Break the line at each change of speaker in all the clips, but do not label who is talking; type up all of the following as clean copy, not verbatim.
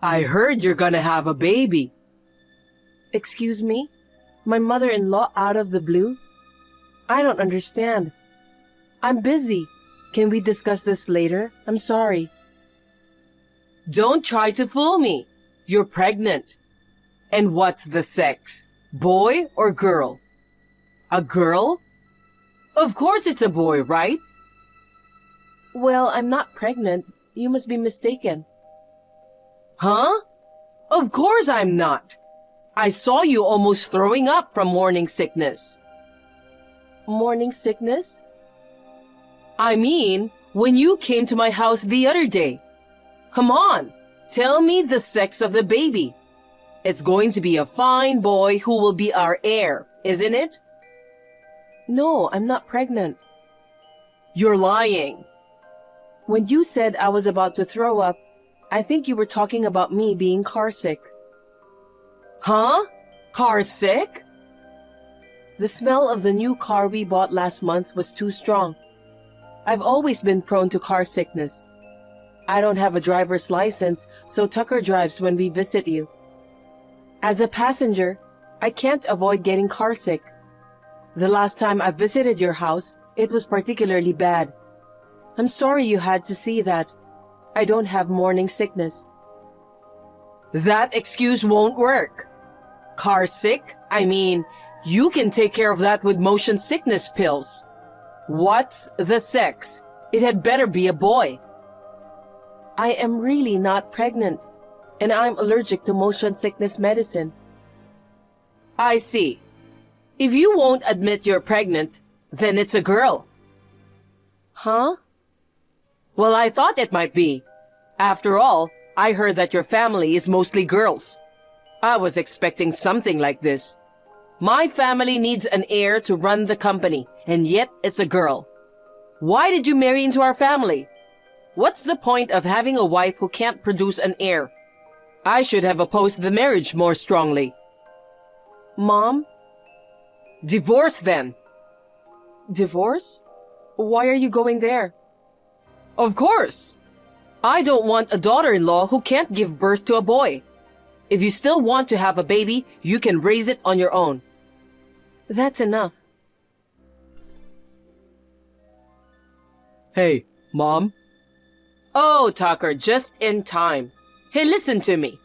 I heard you're gonna have a baby.
Excuse me? My mother-in-law out of the blue? I don't understand. I'm busy. Can we discuss this later? I'm sorry.
Don't try to fool me. You're pregnant. And what's the sex? Boy or girl? A girl? Of course it's a boy, right?
Well, I'm not pregnant. You must be mistaken.
Huh? Of course I'm not. I saw you almost throwing up from morning sickness.
Morning sickness?
I mean, when you came to my house the other day. Come on, tell me the sex of the baby. It's going to be a fine boy who will be our heir, isn't it?
No, I'm not pregnant.
You're lying.
When you said I was about to throw up, I think you were talking about me being car sick.
Huh? Car sick?
The smell of the new car we bought last month was too strong. I've always been prone to car sickness. I don't have a driver's license, so Tucker drives when we visit you. As a passenger, I can't avoid getting car sick. The last time I visited your house, it was particularly bad. I'm sorry you had to see that. I don't have morning sickness.
That excuse won't work. Car sick? I mean, you can take care of that with motion sickness pills. What's the sex? It had better be a boy.
I am really not pregnant, and I'm allergic to motion sickness medicine.
I see. If you won't admit you're pregnant, then it's a girl.
Huh?
Well, I thought it might be. After all, I heard that your family is mostly girls. I was expecting something like this. My family needs an heir to run the company, and yet it's a girl. Why did you marry into our family? What's the point of having a wife who can't produce an heir? I should have opposed the marriage more strongly.
Mom?
Divorce then.
Divorce? Why are you going there?
Of course. I don't want a daughter-in-law who can't give birth to a boy. If you still want to have a baby, you can raise it on your own.
That's enough.
Hey, Mom? Oh, Tucker, just in time. Hey, listen to me.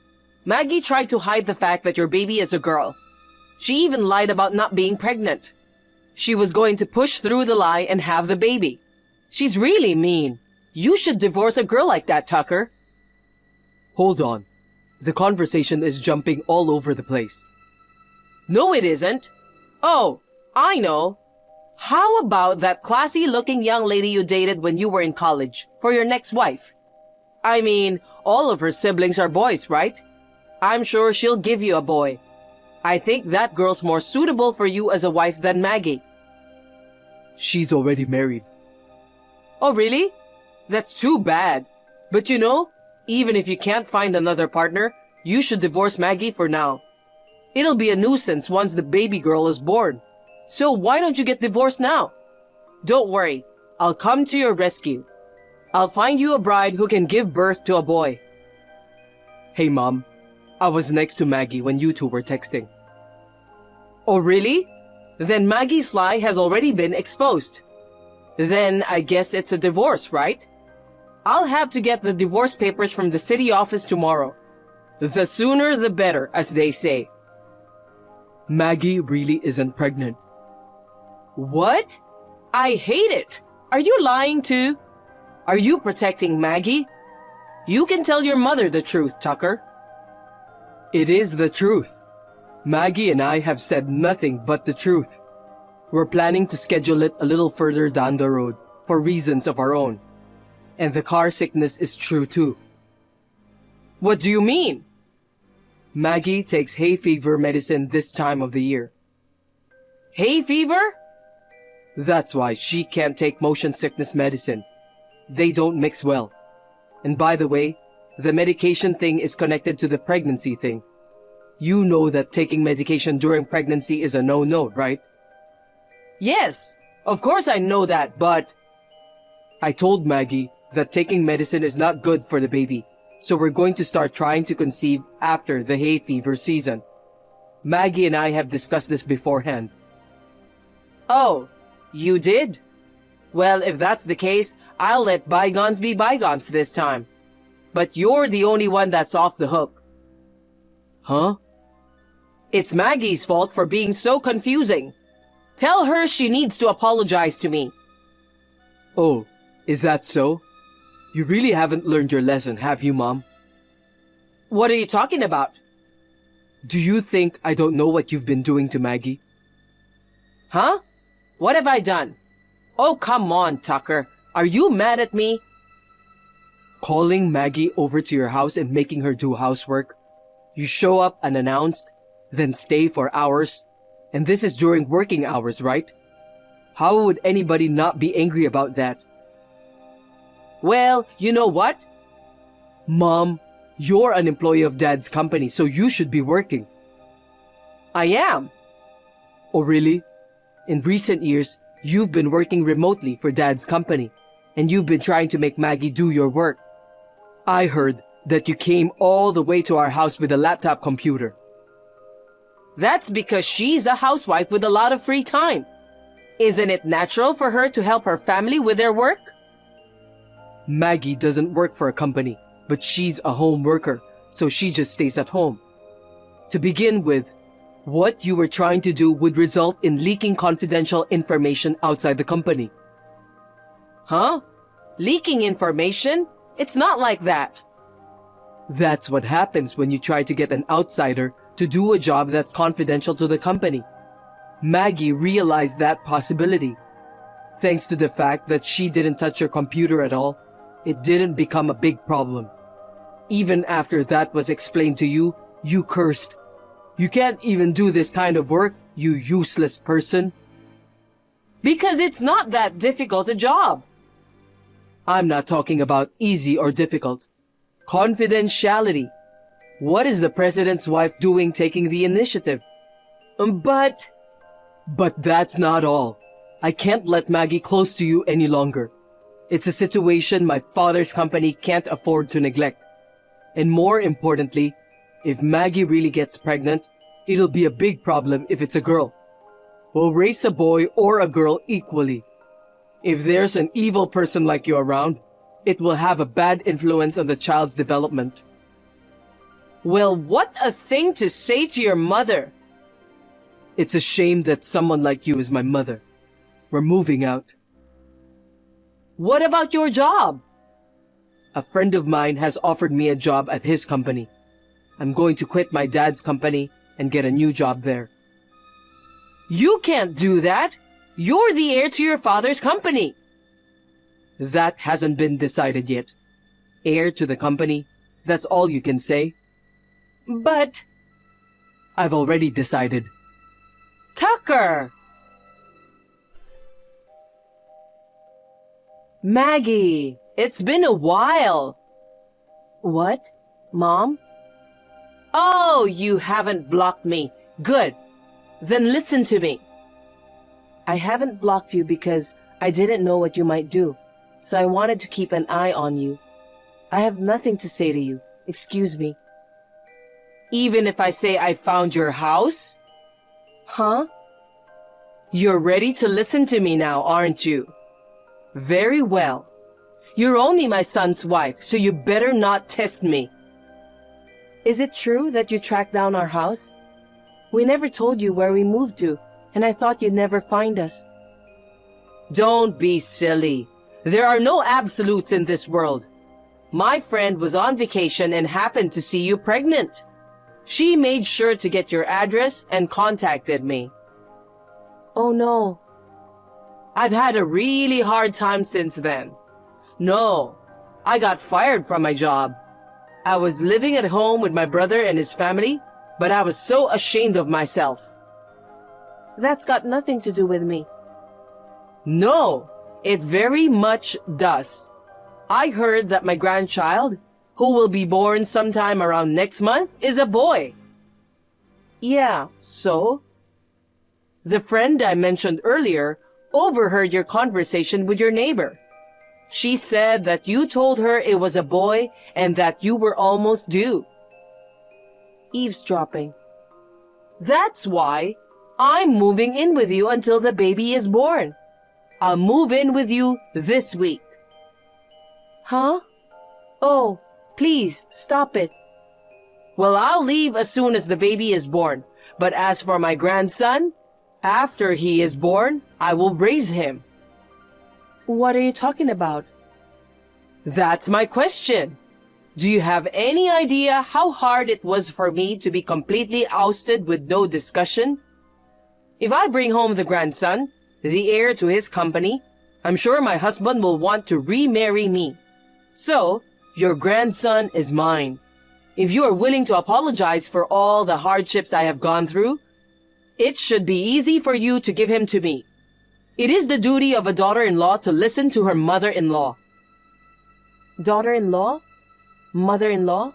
Maggie tried to hide the fact that your baby is a girl. She even lied about not being pregnant. She was going to push through the lie and have the baby. She's really mean. You should divorce a girl like that, Tucker. Hold on. The conversation is jumping all over the place. No, it isn't. Oh, I know. How about that classy-looking young lady you dated when you were in college for your next wife? I mean, all of her siblings are boys, right? I'm sure she'll give you a boy. I think that girl's more suitable for you as a wife than Maggie. She's already married. Oh, really? That's too bad. But you know, even if you can't find another partner, you should divorce Maggie for now. It'll be a nuisance once the baby girl is born. So why don't you get divorced now? Don't worry, I'll come to your rescue. I'll find you a bride who can give birth to a boy. Hey, Mom. I was next to Maggie when you two were texting. Oh, really? Then Maggie's lie has already been exposed. Then I guess it's a divorce, right? I'll have to get the divorce papers from the city office tomorrow. The sooner the better, as they say. Maggie really isn't pregnant. What? I hate it. Are you lying too? Are you protecting Maggie? You can tell your mother the truth, Tucker. It is the truth. Maggie and I have said nothing but the truth. We're planning to schedule it a little further down the road for reasons of our own. And the car sickness is true too. What do you mean? Maggie takes hay fever medicine this time of the year. Hay fever? That's why she can't take motion sickness medicine. They don't mix well. And by the way, the medication thing is connected to the pregnancy thing. You know that taking medication during pregnancy is a no-no, right? Yes, of course I know that, but... I told Maggie that taking medicine is not good for the baby, so we're going to start trying to conceive after the hay fever season. Maggie and I have discussed this beforehand. Oh, you did? Well, if that's the case, I'll let bygones be bygones this time. But you're the only one that's off the hook. Huh? It's Maggie's fault for being so confusing. Tell her she needs to apologize to me. Oh, is that so? You really haven't learned your lesson, have you, Mom? What are you talking about? Do you think I don't know what you've been doing to Maggie? Huh? What have I done? Oh, come on, Tucker. Are you mad at me? Calling Maggie over to your house and making her do housework. You show up unannounced, then stay for hours. And this is during working hours, right? How would anybody not be angry about that? Well, you know what? Mom, you're an employee of Dad's company, so you should be working. I am. Oh, really? In recent years, you've been working remotely for Dad's company, and you've been trying to make Maggie do your work. I heard that you came all the way to our house with a laptop computer. That's because she's a housewife with a lot of free time. Isn't it natural for her to help her family with their work? Maggie doesn't work for a company, but she's a home worker, so she just stays at home. To begin with, what you were trying to do would result in leaking confidential information outside the company. Huh? Leaking information? It's not like that. That's what happens when you try to get an outsider to do a job that's confidential to the company. Maggie realized that possibility. Thanks to the fact that she didn't touch her computer at all, it didn't become a big problem. Even after that was explained to you, you cursed. You can't even do this kind of work, you useless person. Because it's not that difficult a job. I'm not talking about easy or difficult. Confidentiality. What is the president's wife doing taking the initiative? But that's not all. I can't let Maggie close to you any longer. It's a situation my father's company can't afford to neglect. And more importantly, if Maggie really gets pregnant, it'll be a big problem if it's a girl. We'll raise a boy or a girl equally. If there's an evil person like you around, it will have a bad influence on the child's development. Well, what a thing to say to your mother. It's a shame that someone like you is my mother. We're moving out. What about your job? A friend of mine has offered me a job at his company. I'm going to quit my dad's company and get a new job there. You can't do that. You're the heir to your father's company. That hasn't been decided yet. Heir to the company, that's all you can say. But I've already decided. Tucker! Maggie, it's been a while. What? Mom? Oh, you haven't blocked me. Good. Then listen to me. I haven't blocked you because I didn't know what you might do, so I wanted to keep an eye on you. I have nothing to say to you. Excuse me. Even if I say I found your house? Huh? You're ready to listen to me now, aren't you? Very well. You're only my son's wife, so you better not test me. Is it true that you tracked down our house? We never told you where we moved to, and I thought you'd never find us. Don't be silly. There are no absolutes in this world. My friend was on vacation and happened to see you pregnant. She made sure to get your address and contacted me. Oh no. I've had a really hard time since then. No, I got fired from my job. I was living at home with my brother and his family, but I was so ashamed of myself. That's got nothing to do with me. No, it very much does. I heard that my grandchild, who will be born sometime around next month, is a boy. Yeah, so? The friend I mentioned earlier overheard your conversation with your neighbor. She said that you told her it was a boy and that you were almost due.
Eavesdropping.
That's why I'm moving in with you until the baby is born. I'll move in with you this week.
Huh? Oh, please, stop it.
Well, I'll leave as soon as the baby is born. But as for my grandson, after he is born, I will raise him.
What are you talking about?
That's my question. Do you have any idea how hard it was for me to be completely ousted with no discussion? If I bring home the grandson, the heir to his company, I'm sure my husband will want to remarry me. So, your grandson is mine. If you are willing to apologize for all the hardships I have gone through, it should be easy for you to give him to me. It is the duty of a daughter-in-law to listen to her mother-in-law.
Daughter-in-law? Mother-in-law?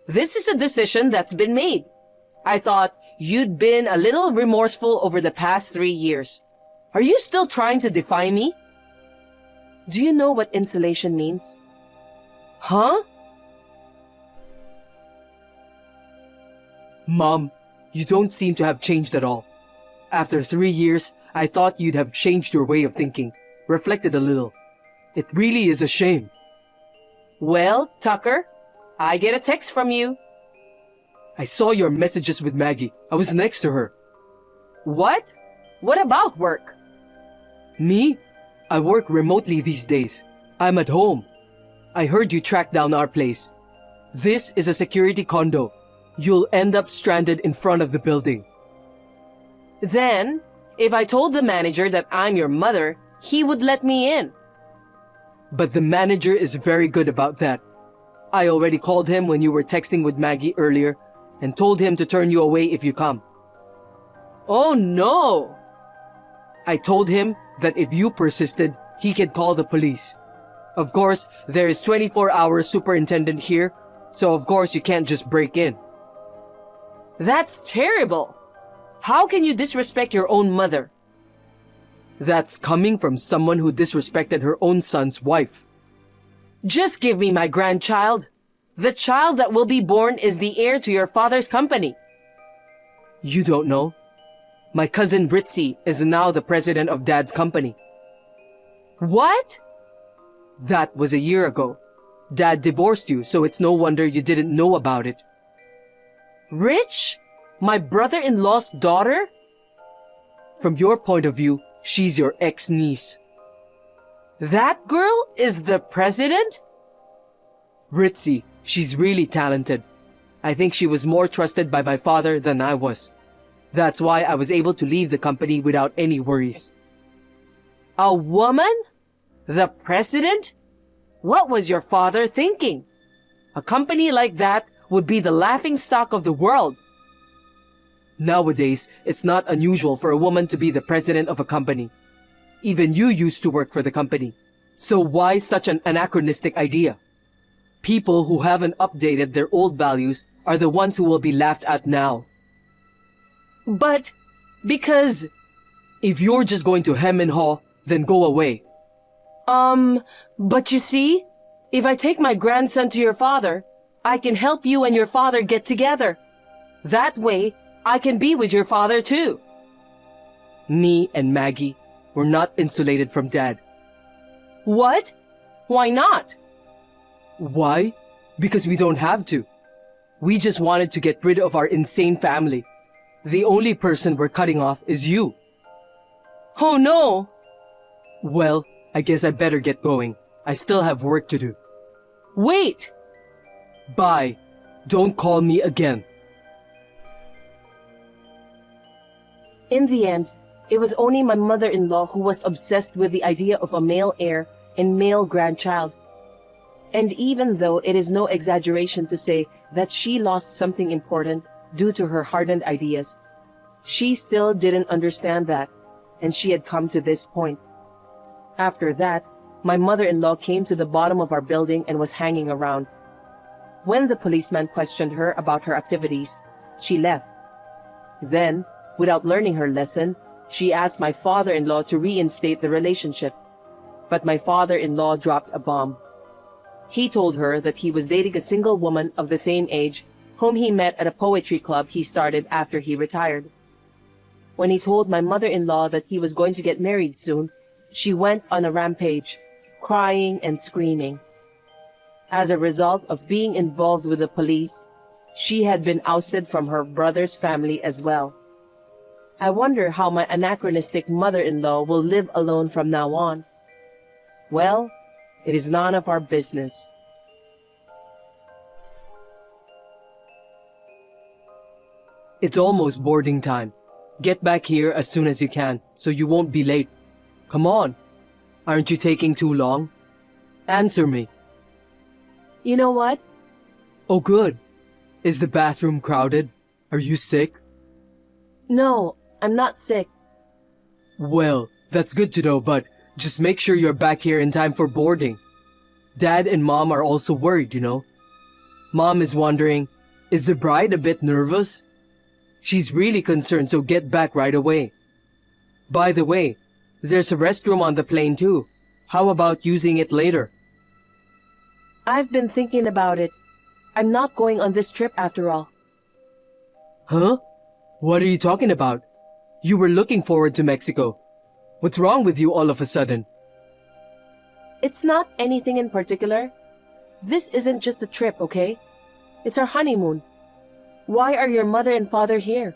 This is a decision that's been made. I thought you'd been a little remorseful over the past 3 years. Are you still trying to defy me?
Do you know what insulation means?
Huh? Mom, you don't seem to have changed at all. After 3 years, I thought you'd have changed your way of thinking, reflected a little. It really is a shame. Well, Tucker, I get a text from you. I saw your messages with Maggie. I was next to her. What? What about work? Me? I work remotely these days. I'm at home. I heard you tracked down our place. This is a security condo. You'll end up stranded in front of the building. Then, if I told the manager that I'm your mother, he would let me in. But the manager is very good about that. I already called him when you were texting with Maggie earlier and told him to turn you away if you come. Oh no! I told him that if you persisted, he could call the police. Of course, there is 24-hour superintendent here, so of course you can't just break in. That's terrible! How can you disrespect your own mother? That's coming from someone who disrespected her own son's wife. Just give me my grandchild. The child that will be born is the heir to your father's company. You don't know? My cousin Britzy is now the president of Dad's company. What? That was a year ago. Dad divorced you, so it's no wonder you didn't know about it. Rich? My brother-in-law's daughter? From your point of view, she's your ex-niece. That girl is the president? Ritzy, she's really talented. I think she was more trusted by my father than I was. That's why I was able to leave the company without any worries. A woman? The president? What was your father thinking? A company like that would be the laughingstock of the world. Nowadays, it's not unusual for a woman to be the president of a company. Even you used to work for the company. So why such an anachronistic idea? People who haven't updated their old values are the ones who will be laughed at now. But, because... If you're just going to hem and haw, then go away. But you see, if I take my grandson to your father, I can help you and your father get together. That way, I can be with your father too. Me and Maggie were not insulated from Dad. What? Why not? Why? Because we don't have to. We just wanted to get rid of our insane family. The only person we're cutting off is you. Oh no! Well, I guess I better get going. I still have work to do. Wait! Bye. Don't call me again.
In the end, it was only my mother-in-law who was obsessed with the idea of a male heir and male grandchild. And even though it is no exaggeration to say that she lost something important due to her hardened ideas, she still didn't understand that, and she had come to this point. After that, my mother-in-law came to the bottom of our building and was hanging around. When the policeman questioned her about her activities, she left. Then, without learning her lesson, she asked my father-in-law to reinstate the relationship. but my father-in-law dropped a bomb. He told her that he was dating a single woman of the same age whom he met at a poetry club he started after he retired. When he told my mother-in-law that he was going to get married soon, she went on a rampage, crying and screaming. As a result of being involved with the police, she had been ousted from her brother's family as well. I wonder how my anachronistic mother-in-law will live alone from now on. Well, it is none of our business.
It's almost boarding time. Get back here as soon as you can, so you won't be late. Come on. Aren't you taking too long? Answer me.
You know what?
Oh, good. Is the bathroom crowded? Are you sick?
No, I'm not sick.
Well, that's good to know, but just make sure you're back here in time for boarding. Dad and Mom are also worried, you know. Mom is wondering, is the bride a bit nervous? She's really concerned, so get back right away. By the way, there's a restroom on the plane too. How about using it later?
I've been thinking about it. I'm not going on this trip after all.
Huh? What are you talking about? You were looking forward to Mexico. What's wrong with you all of a sudden?
It's not anything in particular. This isn't just a trip, okay? It's our honeymoon. Why are your mother and father here?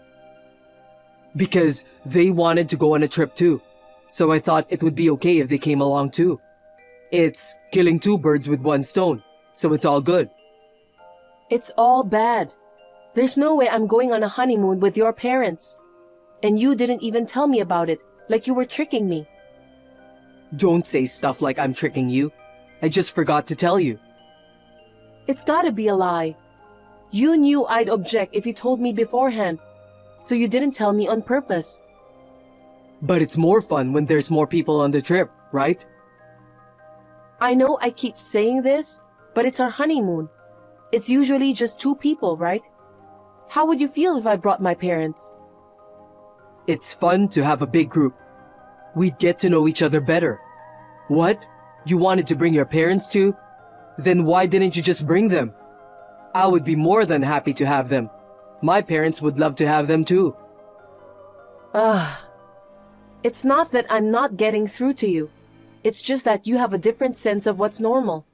Because they wanted to go on a trip too. So I thought it would be okay if they came along too. It's killing two birds with one stone, so it's all good.
It's all bad. There's no way I'm going on a honeymoon with your parents. And you didn't even tell me about it, like you were tricking me.
Don't say stuff like I'm tricking you. I just forgot to tell you.
It's gotta be a lie. You knew I'd object if you told me beforehand, so you didn't tell me on purpose.
But it's more fun when there's more people on the trip, right?
I know I keep saying this, but it's our honeymoon. It's usually just 2 people, right? How would you feel if I brought my parents?
It's fun to have a big group. We'd get to know each other better. What? You wanted to bring your parents too? Then why didn't you just bring them? I would be more than happy to have them. My parents would love to have them too.
It's not that I'm not getting through to you. It's just that you have a different sense of what's normal.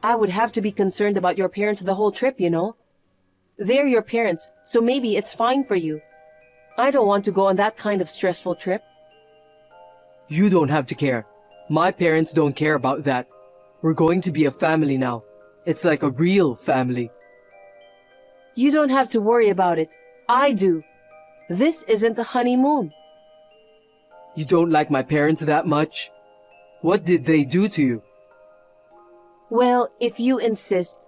I would have to be concerned about your parents the whole trip, you know? They're your parents, so maybe it's fine for you. I don't want to go on that kind of stressful trip.
You don't have to care. My parents don't care about that. We're going to be a family now. It's like a real family.
You don't have to worry about it. I do. This isn't a honeymoon.
You don't like my parents that much? What did they do to you?
Well, if you insist,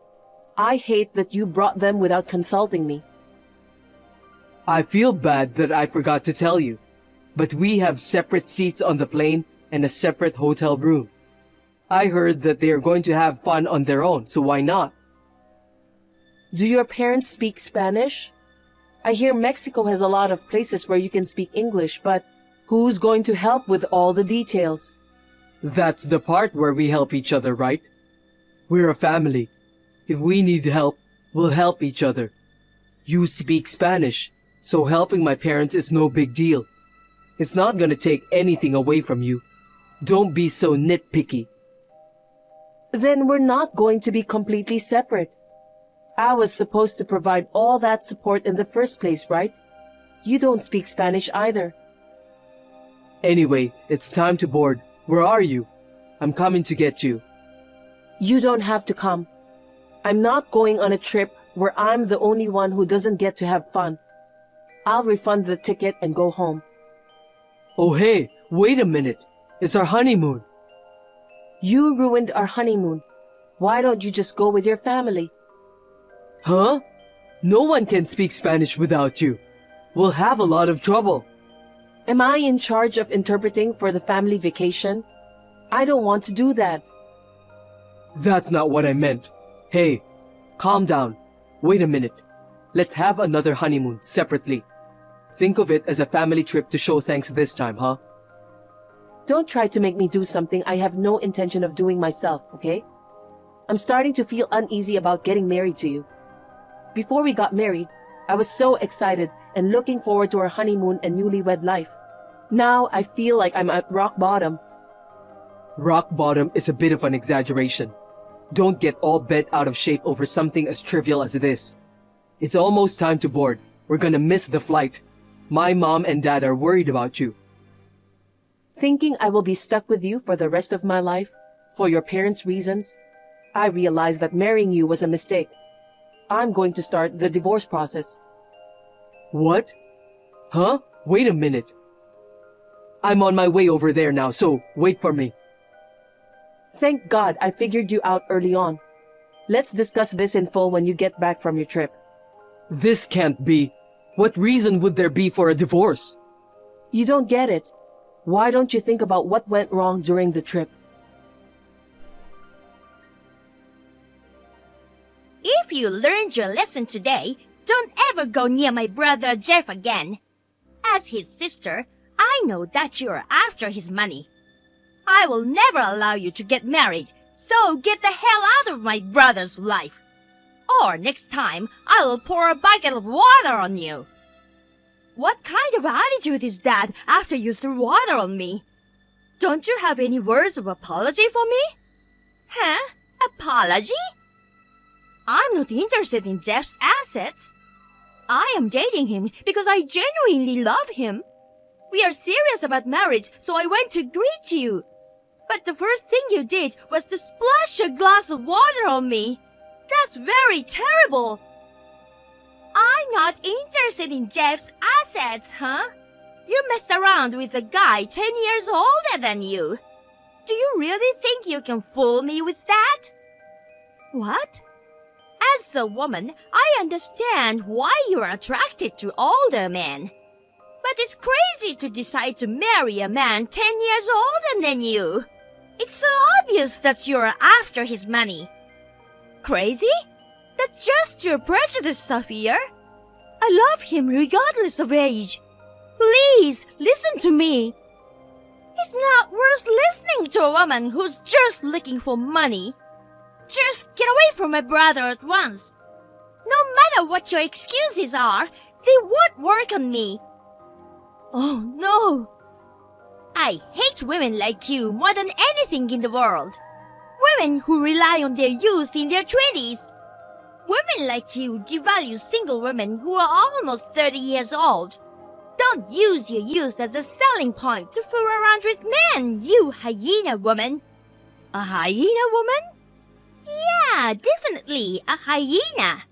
I hate that you brought them without consulting me.
I feel bad that I forgot to tell you, but we have separate seats on the plane and a separate hotel room. I heard that they are going to have fun on their own, so why not?
Do your parents speak Spanish? I hear Mexico has a lot of places where you can speak English, but who's going to help with all the details?
That's the part where we help each other, right? We're a family. If we need help, we'll help each other. You speak Spanish, so helping my parents is no big deal. It's not gonna take anything away from you. Don't be so nitpicky.
Then we're not going to be completely separate. I was supposed to provide all that support in the first place, right? You don't speak Spanish either.
Anyway, it's time to board. Where are you? I'm coming to get you.
You don't have to come. I'm not going on a trip where I'm the only one who doesn't get to have fun. I'll refund the ticket and go home.
Oh hey, wait a minute. It's our honeymoon.
You ruined our honeymoon. Why don't you just go with your family?
Huh? No one can speak Spanish without you. We'll have a lot of trouble.
Am I in charge of interpreting for the family vacation? I don't want to do that.
That's not what I meant. Hey, calm down. Wait a minute. Let's have another honeymoon separately. Think of it as a family trip to show thanks this time, huh?
Don't try to make me do something I have no intention of doing myself, okay? I'm starting to feel uneasy about getting married to you. Before we got married, I was so excited and looking forward to our honeymoon and newlywed life. Now I feel like I'm at rock bottom.
Rock bottom is a bit of an exaggeration. Don't get all bent out of shape over something as trivial as this. It's almost time to board. We're gonna miss the flight. My mom and dad are worried about you.
Thinking I will be stuck with you for the rest of my life, for your parents' reasons, I realized that marrying you was a mistake. I'm going to start the divorce process.
What? Huh? Wait a minute. I'm on my way over there now, so wait for me.
Thank God I figured you out early on. Let's discuss this in full when you get back from your trip.
This can't be. What reason would there be for a divorce?
You don't get it. Why don't you think about what went wrong during the trip?
If you learned your lesson today, don't ever go near my brother Jeff again. As his sister, I know that you're after his money. I will never allow you to get married, so get the hell out of my brother's life. Or next time, I will pour a bucket of water on you. What kind of attitude is that after you threw water on me? Don't you have any words of apology for me? Huh? Apology? I'm not interested in Jeff's assets. I am dating him because I genuinely love him. We are serious about marriage, so I went to greet you. But the first thing you did was to splash a glass of water on me. That's very terrible. I'm not interested in Jeff's assets, huh? You messed around with a guy 10 years older than you. Do you really think you can fool me with that? What? As a woman, I understand why you're attracted to older men. But it's crazy to decide to marry a man 10 years older than you. It's so obvious that you're after his money. Crazy? That's just your prejudice, Saphir. I love him regardless of age. Please, listen to me. It's not worth listening to a woman who's just looking for money. Just get away from my brother at once. No matter what your excuses are, they won't work on me. Oh no! I hate women like you more than anything in the world. Women who rely on their youth in their 20s. Women like you devalue single women who are almost 30 years old. Don't use your youth as a selling point to fool around with men, you hyena woman. A hyena woman? Yeah, definitely a hyena.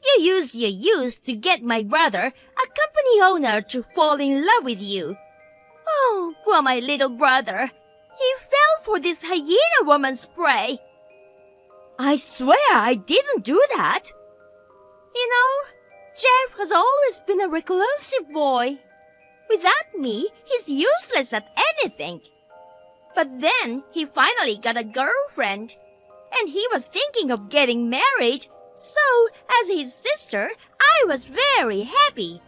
You used your youth to get my brother, a company owner, to fall in love with you. Oh, poor my little brother. He fell for this hyena woman's prey. I swear I didn't do that. You know, Jeff has always been a reclusive boy. Without me, he's useless at anything. But then he finally got a girlfriend, and he was thinking of getting married. So, as his sister, I was very happy.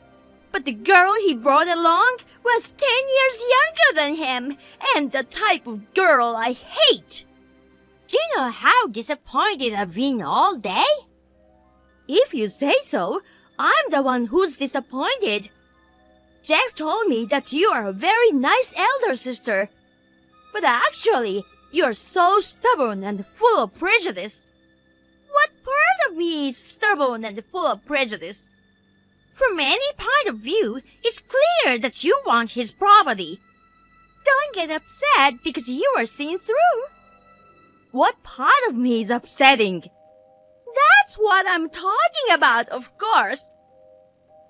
But the girl he brought along was 10 years younger than him, and the type of girl I hate. Do you know how disappointed I've been all day? If you say so, I'm the one who's disappointed. Jeff told me that you are a very nice elder sister. But actually, you're so stubborn and full of prejudice. What part of me is stubborn and full of prejudice? From any point of view, it's clear that you want his property. Don't get upset because you are seen through. What part of me is upsetting? That's what I'm talking about, of course.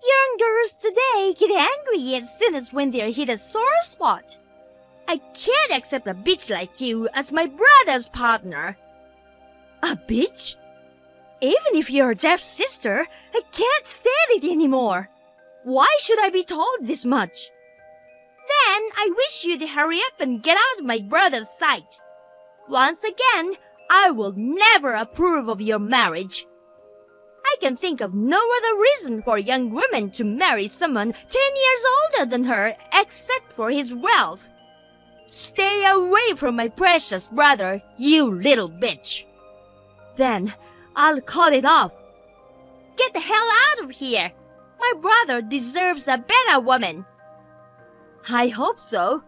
Young girls today get angry as soon as when they hit a sore spot. I can't accept a bitch like you as my brother's partner. A bitch? Even if you're Jeff's sister, I can't stand it anymore. Why should I be told this much? Then I wish you'd hurry up and get out of my brother's sight. Once again, I will never approve of your marriage. I can think of no other reason for a young woman to marry someone 10 years older than her except for his wealth. Stay away from my precious brother, you little bitch. Then I'll call it off. Get the hell out of here. My brother deserves a better woman. I hope so.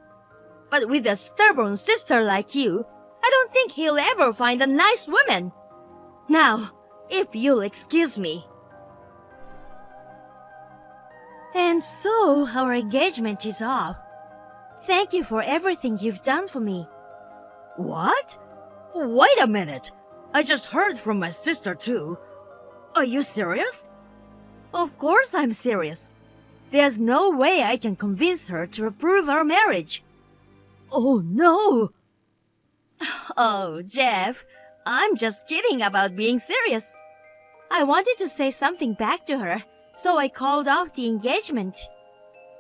But with a stubborn sister like you, I don't think he'll ever find a nice woman. Now, if you'll excuse me. And so our engagement is off. Thank you for everything you've done for me. What? Wait a minute. I just heard from my sister too. Are you serious? Of course I'm serious. There's no way I can convince her to approve our marriage. Oh no! Oh, Jeff, I'm just kidding about being serious. I wanted to say something back to her, so I called off the engagement.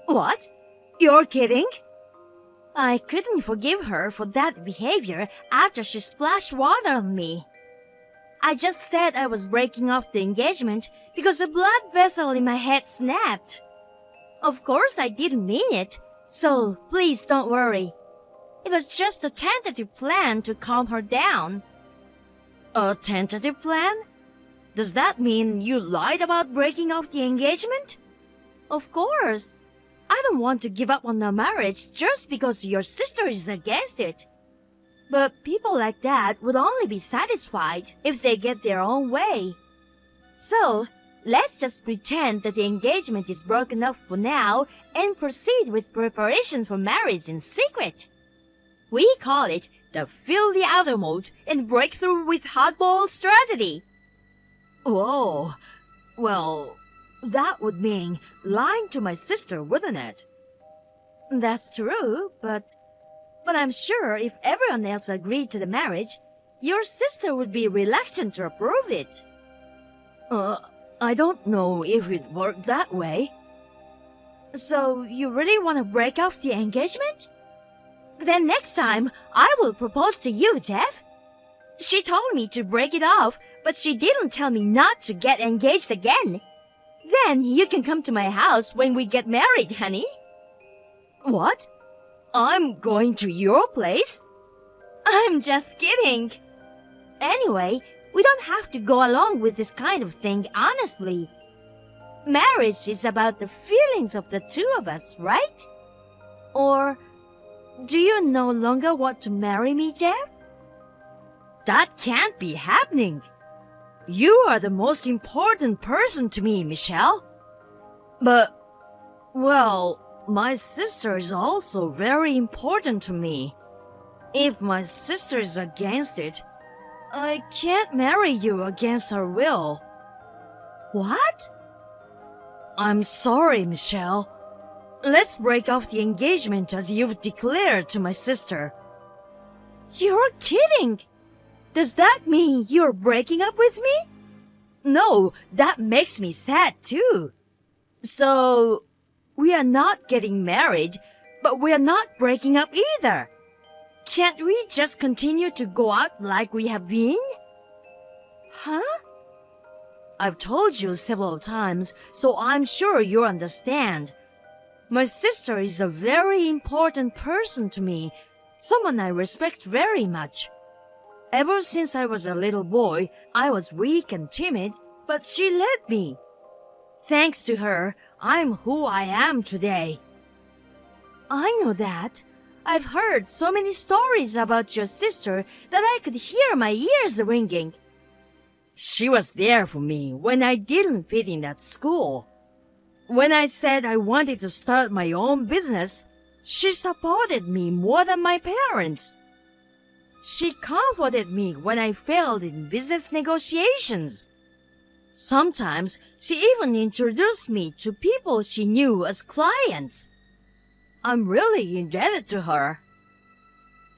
What? You're kidding? I couldn't forgive her for that behavior after she splashed water on me. I just said I was breaking off the engagement because a blood vessel in my head snapped. Of course I didn't mean it, so please don't worry. It was just a tentative plan to calm her down. A tentative plan? Does that mean you lied about breaking off the engagement? Of course. I don't want to give up on the marriage just because your sister is against it. But people like that would only be satisfied if they get their own way. So, let's just pretend that the engagement is broken off for now and proceed with preparation for marriage in secret. We call it the fill the outer mold and breakthrough with hardball strategy. Oh, well, that would mean lying to my sister, wouldn't it? That's true, but I'm sure if everyone else agreed to the marriage, your sister would be reluctant to approve it. I don't know if it worked that way. So you really want to break off the engagement? Then next time, I will propose to you, Jeff. She told me to break it off, but she didn't tell me not to get engaged again. Then you can come to my house when we get married, honey. What? I'm going to your place? I'm just kidding. Anyway, we don't have to go along with this kind of thing honestly. Marriage is about the feelings of the two of us, right? Or do you no longer want to marry me, Jeff? That can't be happening. You are the most important person to me, Michelle. But, well, my sister is also very important to me. If my sister is against it, I can't marry you against her will. What? I'm sorry, Michelle. Let's break off the engagement as you've declared to my sister. You're kidding! Does that mean you're breaking up with me? No, that makes me sad too. So, we are not getting married, but we are not breaking up either. Can't we just continue to go out like we have been? Huh? I've told you several times, so I'm sure you understand. My sister is a very important person to me, someone I respect very much. Ever since I was a little boy, I was weak and timid, but she led me. Thanks to her, I'm who I am today. I know that. I've heard so many stories about your sister that I could hear my ears ringing. She was there for me when I didn't fit in at school. When I said I wanted to start my own business, she supported me more than my parents. She comforted me when I failed in business negotiations. Sometimes she even introduced me to people she knew as clients. I'm really indebted to her.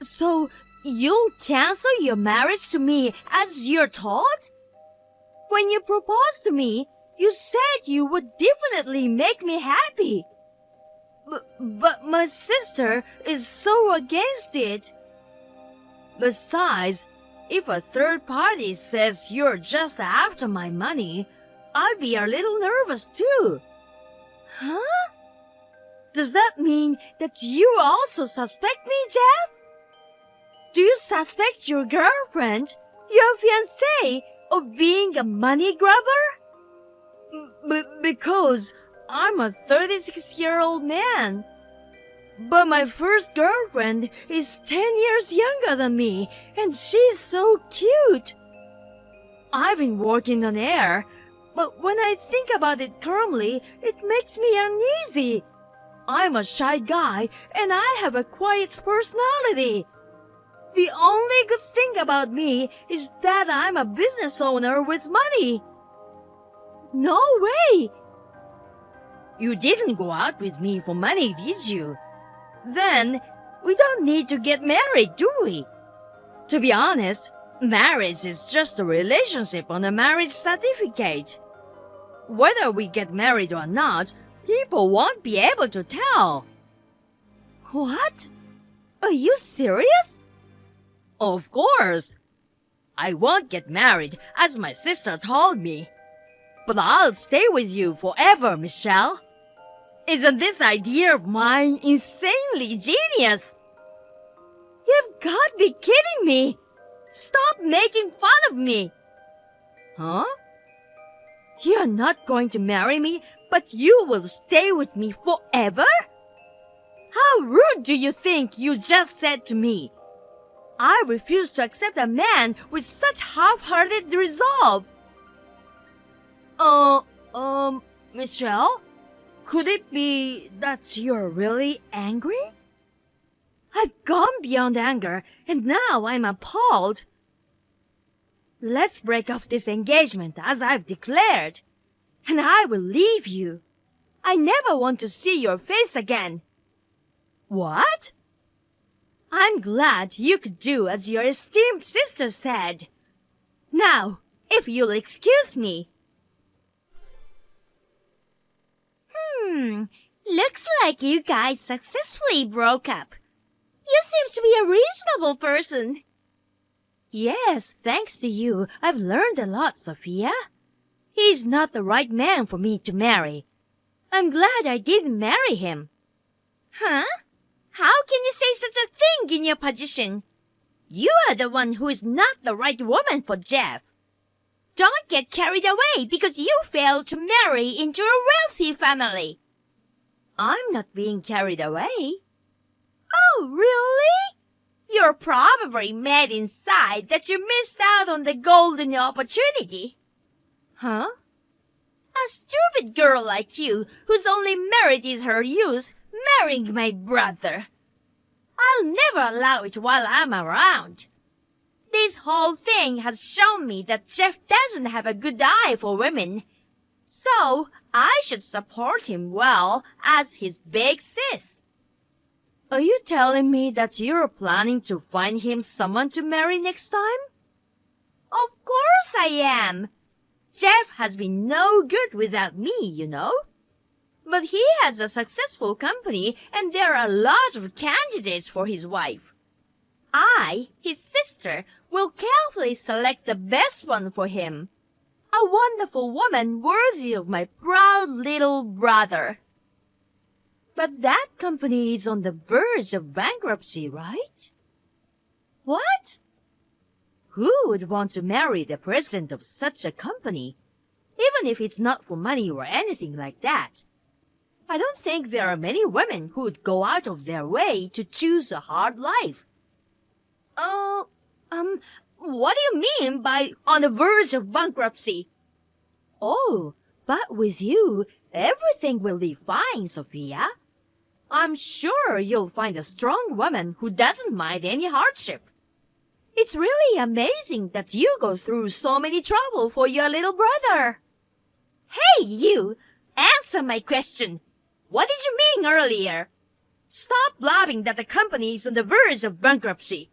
So, you'll cancel your marriage to me as you're told? When you proposed to me, you said you would definitely make me happy. But my sister is so against it. Besides, if a third party says you're just after my money, I'll be a little nervous too. Huh? Does that mean that you also suspect me, Jeff? Do you suspect your girlfriend, your fiancée, of being a money grabber? Because I'm a 36-year-old man. But my first girlfriend is 10 years younger than me, and she's so cute. I've been working on air, but when I think about it calmly, it makes me uneasy. I'm a shy guy, and I have a quiet personality. The only good thing about me is that I'm a business owner with money. No way! You didn't go out with me for money, did you? Then, we don't need to get married, do we? To be honest, marriage is just a relationship on a marriage certificate. Whether we get married or not, people won't be able to tell. What? Are you serious? Of course. I won't get married, as my sister told me. But I'll stay with you forever, Michelle. Isn't this idea of mine insanely genius? You've got to be kidding me. Stop making fun of me. Huh? You're not going to marry me, but you will stay with me forever? How rude do you think you just said to me? I refuse to accept a man with such half-hearted resolve. Michelle? Could it be that you're really angry? I've gone beyond anger, and now I'm appalled. Let's break off this engagement as I've declared, and I will leave you. I never want to see your face again. What? I'm glad you could do as your esteemed sister said. Now, if you'll excuse me. Looks like you guys successfully broke up. You seem to be a reasonable person. Yes, thanks to you, I've learned a lot, Sophia. He's not the right man for me to marry. I'm glad I didn't marry him. Huh? How can you say such a thing in your position? You are the one who is not the right woman for Jeff. Don't get carried away because you failed to marry into a wealthy family. I'm not being carried away. Oh, really? You're probably mad inside that you missed out on the golden opportunity. Huh? A stupid girl like you, whose only merit is her youth, marrying my brother. I'll never allow it while I'm around. This whole thing has shown me that Jeff doesn't have a good eye for women. So, I should support him well as his big sis. Are you telling me that you're planning to find him someone to marry next time? Of course I am. Jeff has been no good without me, you know. But he has a successful company and there are a lot of candidates for his wife. I, his sister, will carefully select the best one for him. A wonderful woman worthy of my proud little brother. But that company is on the verge of bankruptcy, right? What? Who would want to marry the president of such a company, even if it's not for money or anything like that? I don't think there are many women who would go out of their way to choose a hard life. What do you mean by on the verge of bankruptcy? Oh, but with you, everything will be fine, Sophia. I'm sure you'll find a strong woman who doesn't mind any hardship. It's really amazing that you go through so many trouble for your little brother. Hey, you! Answer my question. What did you mean earlier? Stop blabbing that the company is on the verge of bankruptcy.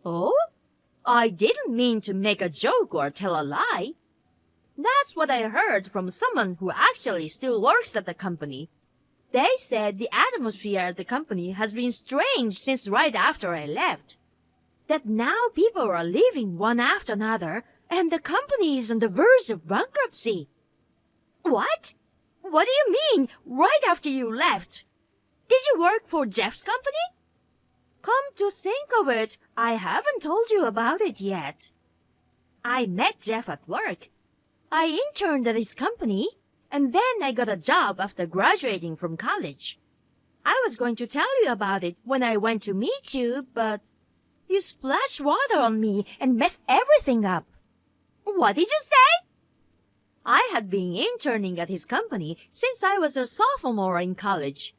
Oh? I didn't mean to make a joke or tell a lie. That's what I heard from someone who actually still works at the company. They said the atmosphere at the company has been strange since right after I left. That now people are leaving one after another and the company is on the verge of bankruptcy. What? What do you mean, right after you left? Did you work for Jeff's company? Come to think of it, I haven't told you about it yet. I met Jeff at work. I interned at his company, and then I got a job after graduating from college. I was going to tell you about it when I went to meet you, but you splashed water on me and messed everything up. What did you say? I had been interning at his company since I was a sophomore in college.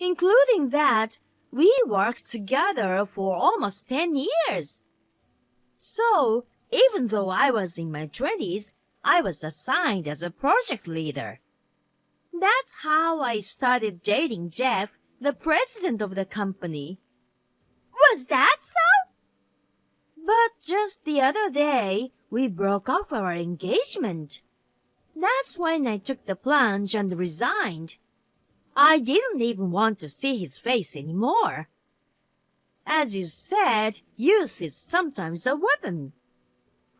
Including that, we worked together for almost 10 years. So, even though I was in my 20s, I was assigned as a project leader. That's how I started dating Jeff, the president of the company. Was that so? But just the other day, we broke off our engagement. That's when I took the plunge and resigned. I didn't even want to see his face anymore. As you said, youth is sometimes a weapon.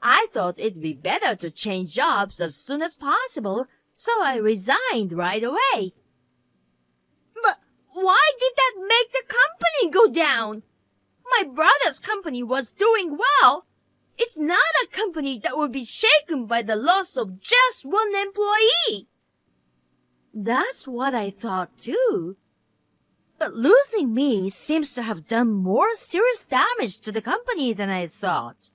I thought it'd be better to change jobs as soon as possible, so I resigned right away. But why did that make the company go down? My brother's company was doing well. It's not a company that would be shaken by the loss of just one employee. That's what I thought too. But losing me seems to have done more serious damage to the company than I thought.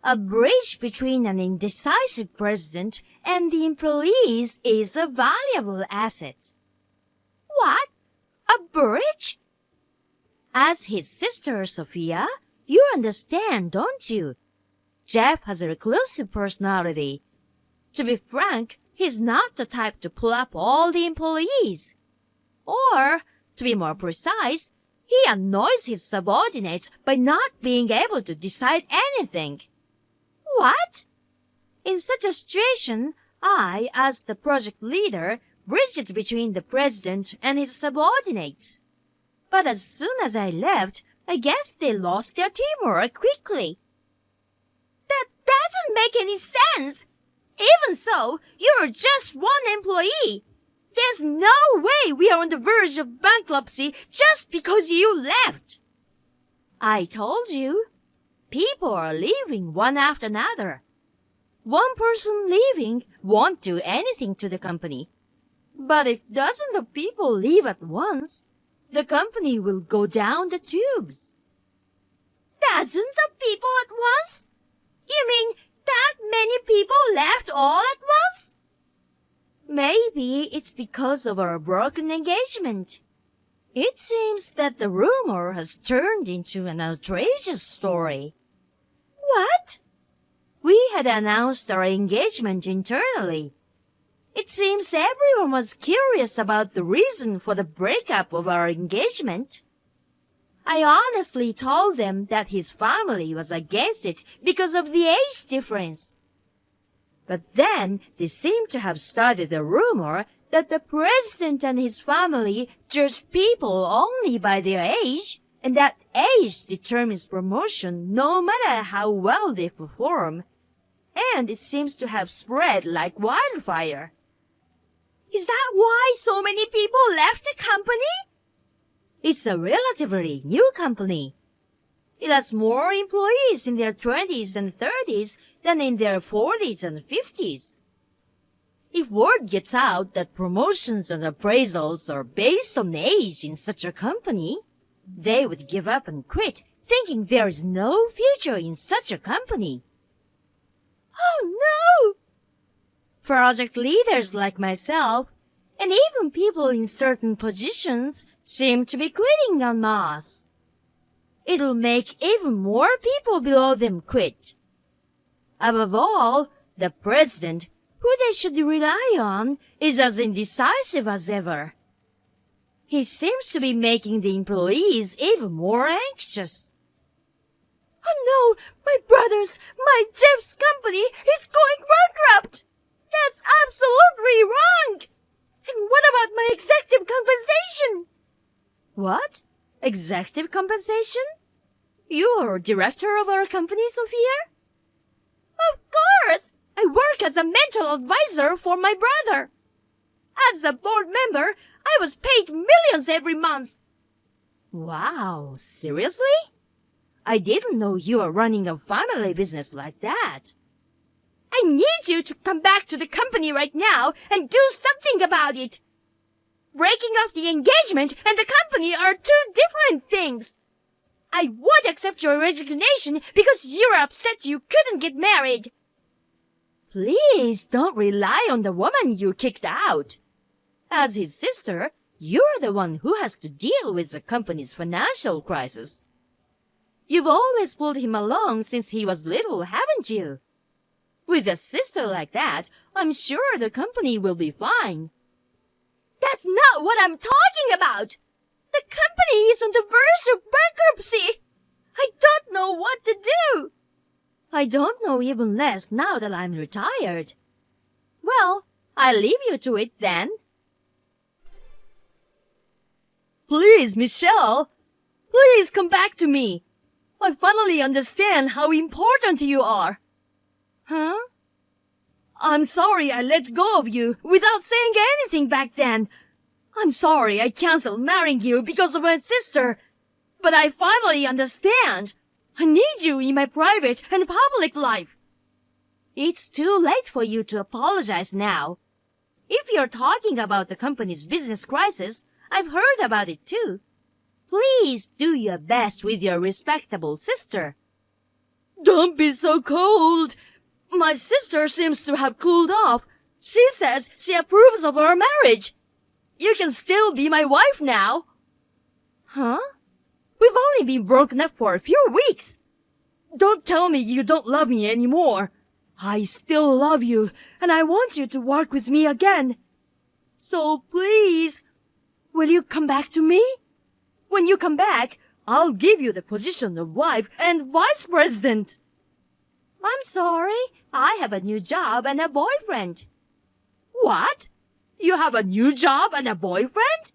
A breach between an indecisive president and the employees is a valuable asset. What? A breach? As his sister, Sophia, you understand, don't you? Jeff has a reclusive personality. To be frank, he's not the type to pull up all the employees. Or, to be more precise, he annoys his subordinates by not being able to decide anything. What? In such a situation, I, as the project leader, bridged between the president and his subordinates. But as soon as I left, I guess they lost their teamwork quickly. That doesn't make any sense. Even so, you're just one employee. There's no way we are on the verge of bankruptcy just because you left. I told you. People are leaving one after another. One person leaving won't do anything to the company. But if dozens of people leave at once, the company will go down the tubes. Dozens of people at once? You mean that many people left all at once? Maybe it's because of our broken engagement. It seems that the rumor has turned into an outrageous story. What? We had announced our engagement internally. It seems everyone was curious about the reason for the breakup of our engagement. I honestly told them that his family was against it because of the age difference. But then they seemed to have started a rumor that the president and his family judge people only by their age, and that age determines promotion no matter how well they perform. And it seems to have spread like wildfire. Is that why so many people left the company? It's a relatively new company. It has more employees in their 20s and 30s than in their 40s and 50s. If word gets out that promotions and appraisals are based on age in such a company, they would give up and quit, thinking there is no future in such a company. Oh no! Project leaders like myself, and even people in certain positions, seem to be quitting en masse. It'll make even more people below them quit. Above all, the president, who they should rely on, is as indecisive as ever. He seems to be making the employees even more anxious. Oh no, my Jeff's company is going bankrupt! That's absolutely wrong! And what about my executive compensation? What? Executive compensation? You're director of our company, Sophia? Of course! I work as a mental advisor for my brother. As a board member, I was paid millions every month. Wow, seriously? I didn't know you were running a family business like that. I need you to come back to the company right now and do something about it. Breaking off the engagement and the company are two different things. I won't accept your resignation because you're upset you couldn't get married. Please don't rely on the woman you kicked out. As his sister, you're the one who has to deal with the company's financial crisis. You've always pulled him along since he was little, haven't you? With a sister like that, I'm sure the company will be fine. That's not what I'm talking about! The company is on the verge of bankruptcy! I don't know what to do! I don't know even less now that I'm retired. Well, I'll leave you to it then. Please, Michelle! Please come back to me! I finally understand how important you are. Huh? I'm sorry I let go of you without saying anything back then. I'm sorry I canceled marrying you because of my sister. But I finally understand. I need you in my private and public life. It's too late for you to apologize now. If you're talking about the company's business crisis, I've heard about it too. Please do your best with your respectable sister. Don't be so cold. My sister seems to have cooled off. She says she approves of our marriage. You can still be my wife now. Huh? We've only been broken up for a few weeks. Don't tell me you don't love me anymore. I still love you, and I want you to work with me again. So please, will you come back to me? When you come back, I'll give you the position of wife and vice president. I'm sorry, I have a new job and a boyfriend. What? You have a new job and a boyfriend?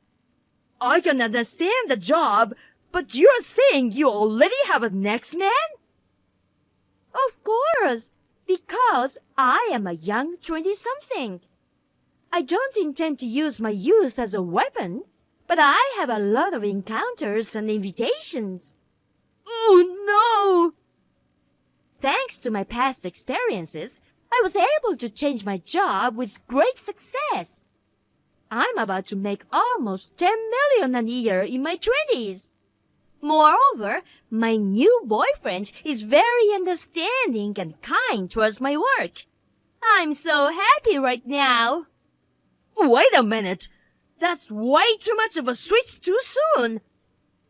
I can understand the job, but you're saying you already have a next man? Of course, because I am a young 20-something. I don't intend to use my youth as a weapon, but I have a lot of encounters and invitations. Oh, no! Thanks to my past experiences, I was able to change my job with great success. I'm about to make almost 10 million a year in my 20s. Moreover, my new boyfriend is very understanding and kind towards my work. I'm so happy right now. Wait a minute. That's way too much of a switch too soon.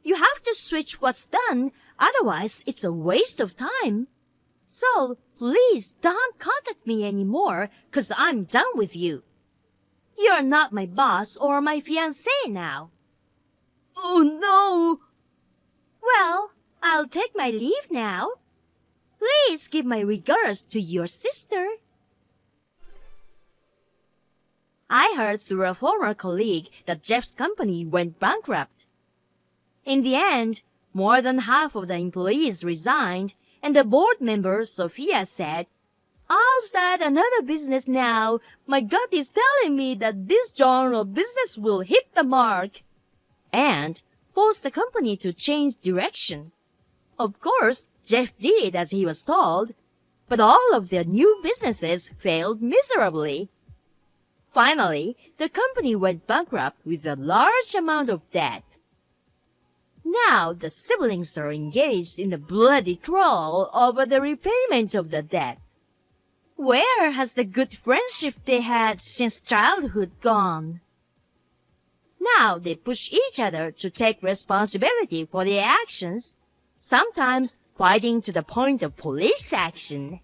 You have to switch what's done, otherwise it's a waste of time. So, please don't contact me anymore, 'cause I'm done with you. You're not my boss or my fiancé now. Oh no! Well, I'll take my leave now. Please give my regards to your sister. I heard through a former colleague that Jeff's company went bankrupt. In the end, more than half of the employees resigned, and the board member, Sophia, said, "I'll start another business now. My gut is telling me that this genre of business will hit the mark." And forced the company to change direction. Of course, Jeff did as he was told, but all of their new businesses failed miserably. Finally, the company went bankrupt with a large amount of debt. Now the siblings are engaged in a bloody quarrel over the repayment of the debt. Where has the good friendship they had since childhood gone? Now they push each other to take responsibility for their actions, sometimes fighting to the point of police action.